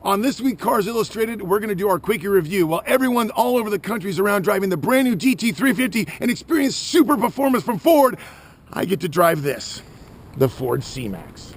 On this week Cars Illustrated, we're going to do our quickie review while everyone all over the country is around driving the brand new GT350 and experience super performance from Ford. I get to drive this, the Ford CMax.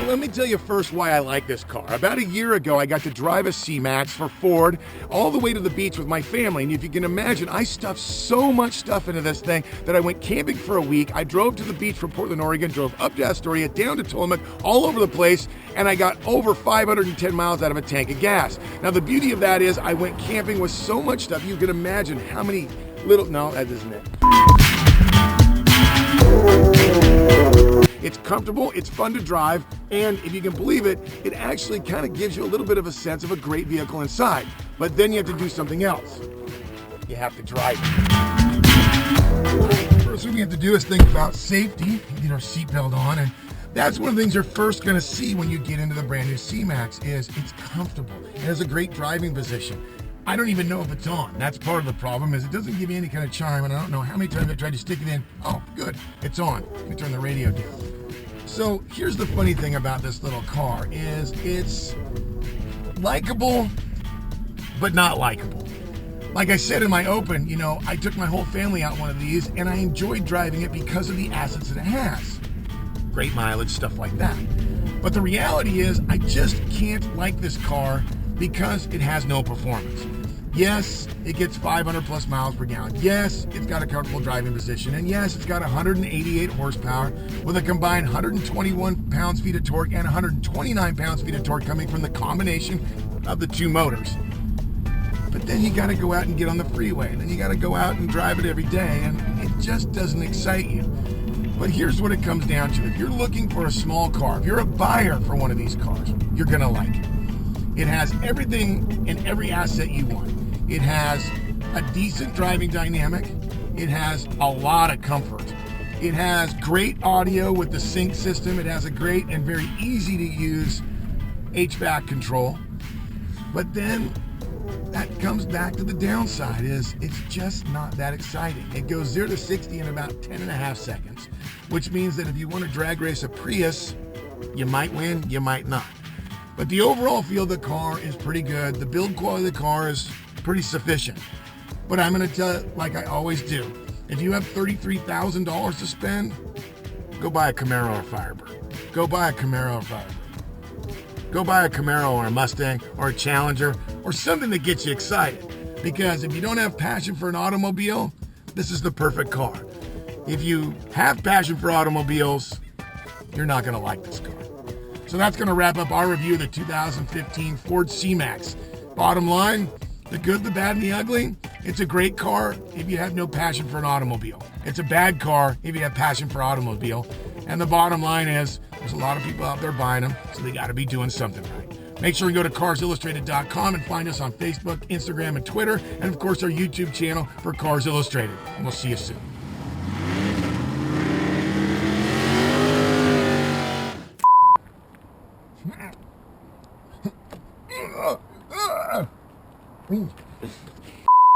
Let me tell you first why I like this car. About a year ago, I got to drive a CMax for Ford all the way to the beach with my family. And if you can imagine, I stuffed so much stuff into this thing that I went camping for a week. I drove to the beach from Portland, Oregon, drove up to Astoria, down to Tillamook, all over the place, and I got over 510 miles out of a tank of gas. Now, the beauty of that is I went camping with so much stuff, you can imagine how many little... No, that isn't it. It's comfortable, it's fun to drive, and if you can believe it, it actually kind of gives you a little bit of a sense of a great vehicle inside. But then you have to do something else. You have to drive it. First thing we have to do is think about safety, get our seatbelt on, and that's one of the things you're first going to see when you get into the brand new CMax is it's comfortable. It has a great driving position. I don't even know if it's on. That's part of the problem is it doesn't give you any kind of chime, and I don't know how many times I tried to stick it in. Oh, good, it's on. Let me turn the radio down. So here's the funny thing about this little car is it's likable, but not likable. Like I said in my open, you know, I took my whole family out one of these, and I enjoyed driving it because of the assets that it has. Great mileage, stuff like that. But the reality is I just can't like this car because it has no performance. Yes, it gets 500 plus miles per gallon. Yes, it's got a comfortable driving position. And yes, it's got 188 horsepower with a combined 121 pounds-feet of torque and 129 pounds-feet of torque coming from the combination of the two motors. But then you gotta go out and get on the freeway. And then you gotta go out and drive it every day. And it just doesn't excite you. But here's what it comes down to. If you're looking for a small car, if you're a buyer for one of these cars, you're gonna like it. It has everything and every asset you want. It has a decent driving dynamic. It has a lot of comfort. It has great audio with the sync system. It has a great and very easy to use HVAC control. But then that comes back to the downside is it's just not that exciting. It goes 0 to 60 in about 10 and a half seconds, which means that if you want to drag race a Prius, you might win, you might not. But the overall feel of the car is pretty good. The build quality of the car is pretty sufficient. But I'm going to tell it like I always do. If you have $33,000 to spend, go buy a Camaro or Firebird. Go buy a Camaro or Firebird. Go buy a Camaro or a Mustang or a Challenger or something that gets you excited. Because if you don't have passion for an automobile, this is the perfect car. If you have passion for automobiles, you're not going to like this car. So that's going to wrap up our review of the 2015 Ford CMax. Bottom line, the good, the bad, and the ugly, it's a great car if you have no passion for an automobile. It's a bad car if you have passion for automobile. And the bottom line is, there's a lot of people out there buying them, so they got to be doing something right. Make sure you go to carsillustrated.com and find us on Facebook, Instagram, and Twitter, and of course our YouTube channel for Cars Illustrated. And we'll see you soon.